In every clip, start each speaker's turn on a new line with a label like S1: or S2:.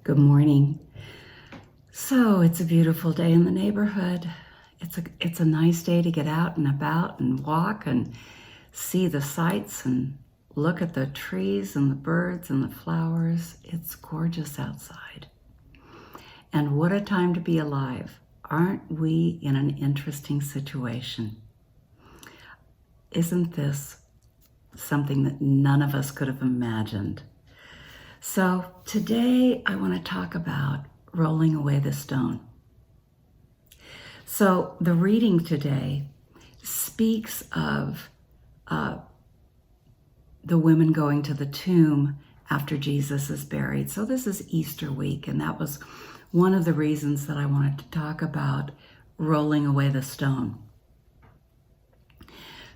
S1: Good morning. So it's a beautiful day in the neighborhood. It's a nice day to get out and about and walk and see the sights and look at the trees and the birds and the flowers. It's gorgeous outside. And what a time to be alive. Aren't we in an interesting situation? Isn't this something that none of us could have imagined? So today I want to talk about rolling away the stone. So the reading today speaks of the women going to the tomb after Jesus is buried. So this is Easter week, and that was one of the reasons that I wanted to talk about rolling away the stone.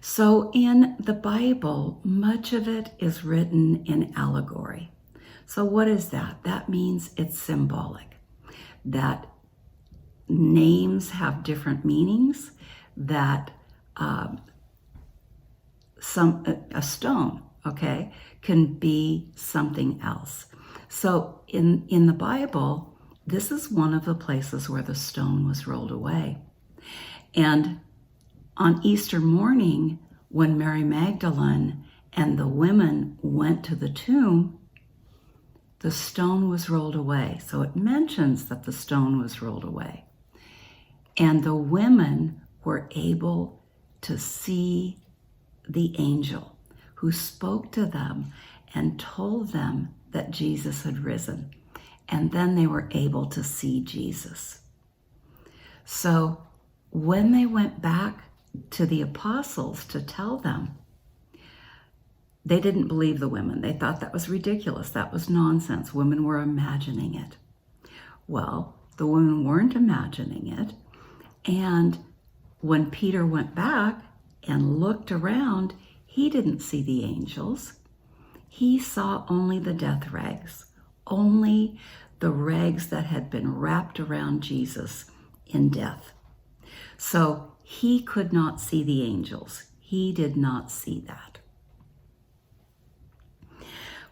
S1: So in the Bible, much of it is written in allegory. So what is that? That means it's symbolic, that names have different meanings, that a stone, okay, can be something else. So in the Bible, this is one of the places where the stone was rolled away. And on Easter morning, when Mary Magdalene and the women went to the tomb, the stone was rolled away. So it mentions that the stone was rolled away. And the women were able to see the angel who spoke to them and told them that Jesus had risen. And then they were able to see Jesus. So when they went back to the apostles to tell them, they didn't believe the women. They thought that was ridiculous. That was nonsense. Women were imagining it. Well, the women weren't imagining it. And when Peter went back and looked around, he didn't see the angels. He saw only the death rags, only the rags that had been wrapped around Jesus in death. So he could not see the angels. He did not see that.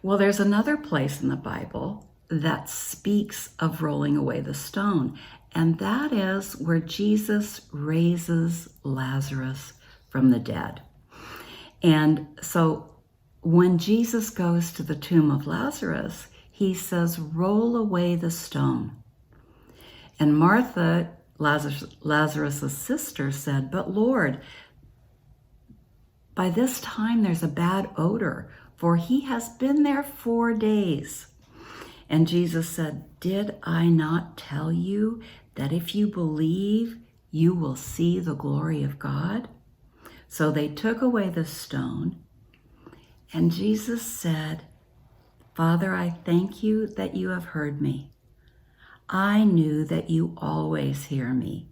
S1: Well, there's another place in the Bible that speaks of rolling away the stone, and that is where Jesus raises Lazarus from the dead. And so when Jesus goes to the tomb of Lazarus, he says, "Roll away the stone." And Martha, Lazarus' sister, said, "But Lord, by this time there's a bad odor, for he has been there 4 days." And Jesus said, "Did I not tell you that if you believe, you will see the glory of God?" So they took away the stone, and Jesus said, "Father, I thank you that you have heard me. I knew that you always hear me,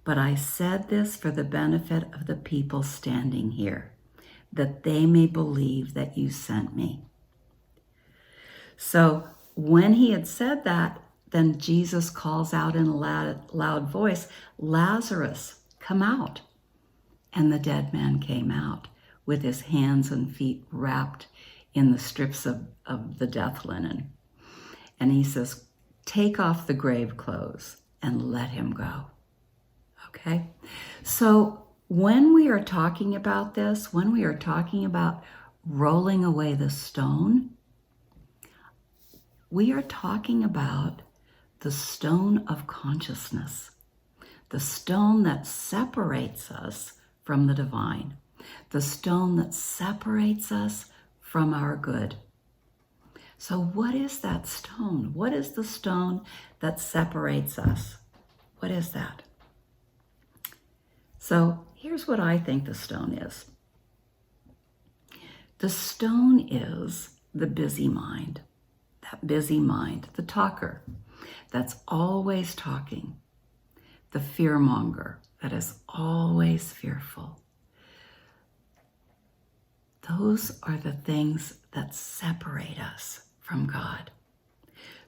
S1: but I said this for the benefit of the people standing here, that they may believe that you sent me." So when he had said that, then Jesus calls out in a loud voice, "Lazarus, come out." And the dead man came out with his hands and feet wrapped in the strips of the death linen. And he says, "Take off the grave clothes and let him go." Okay? So when we are talking about this, when we are talking about rolling away the stone, we are talking about the stone of consciousness, the stone that separates us from the divine, the stone that separates us from our good. So what is that stone? What is the stone that separates us? What is that? So here's what I think the stone is. The stone is the busy mind, that busy mind, the talker that's always talking, the fearmonger that is always fearful. Those are the things that separate us from God.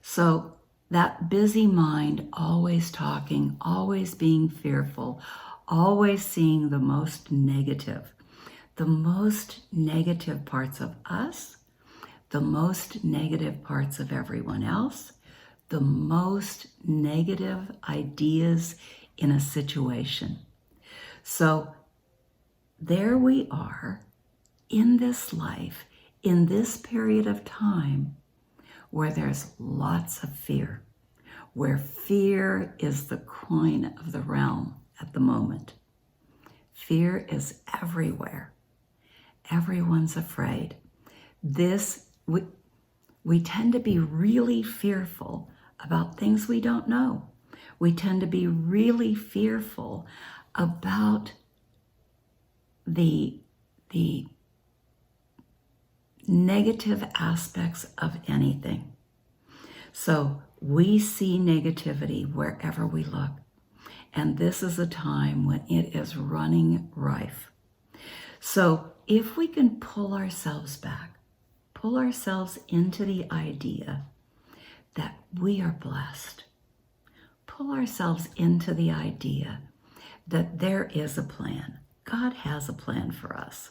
S1: So that busy mind, always talking, always being fearful, always seeing the most negative parts of us, the most negative parts of everyone else, the most negative ideas in a situation. So there we are in this life, in this period of time, where there's lots of fear, where fear is the coin of the realm at the moment. Fear is everywhere. Everyone's afraid. We tend to be really fearful about things we don't know. We tend to be really fearful about the negative aspects of anything. So we see negativity wherever we look. And this is a time when it is running rife. So if we can pull ourselves back, pull ourselves into the idea that we are blessed, pull ourselves into the idea that there is a plan. God has a plan for us.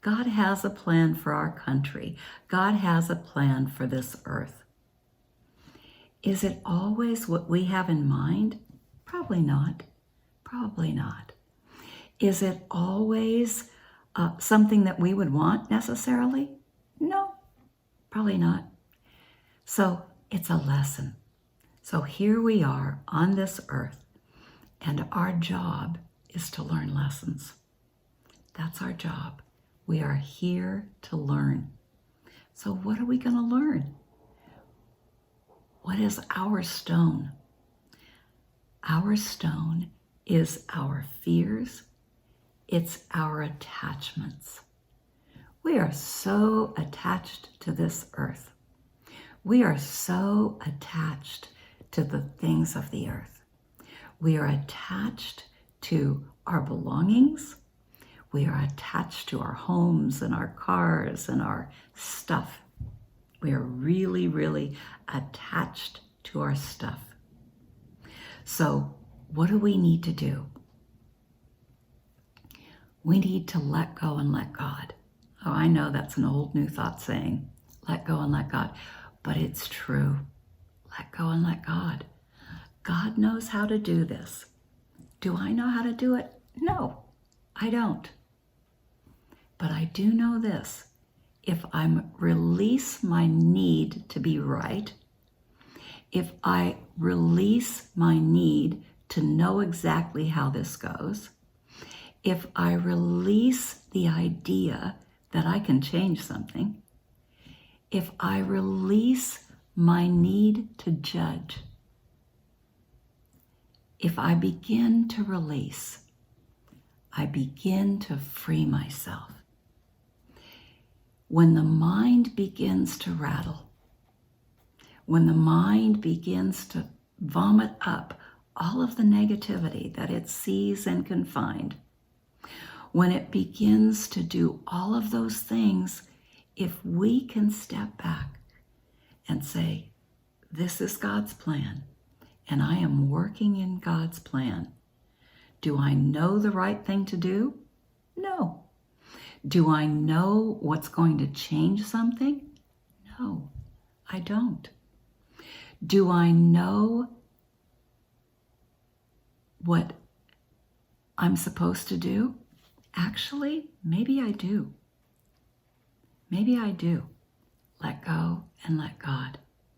S1: God has a plan for our country. God has a plan for this earth. Is it always what we have in mind? Probably not. Probably not. Is it always something that we would want necessarily? No, probably not. So it's a lesson. So here we are on this earth, and our job is to learn lessons. That's our job. We are here to learn. So what are we going to learn? What is our stone? Our stone is our fears. It's our attachments. We are so attached to this earth. We are so attached to the things of the earth. We are attached to our belongings. We are attached to our homes and our cars and our stuff. We are really, really attached to our stuff. So what do we need to do? We need to let go and let God. Oh, I know that's an old New Thought saying, let go and let God. But it's true. Let go and let God. God knows how to do this. Do I know how to do it? No, I don't. But I do know this. If I release my need to be right, if I release my need to know exactly how this goes, if I release the idea that I can change something, if I release my need to judge, if I begin to release, I begin to free myself. When the mind begins to rattle, when the mind begins to vomit up all of the negativity that it sees and can find, when it begins to do all of those things, if we can step back and say, this is God's plan, and I am working in God's plan. Do I know the right thing to do? No. Do I know what's going to change something? No, I don't. Do I know what I'm supposed to do? Actually, maybe I do. Maybe I do. Let go and let God.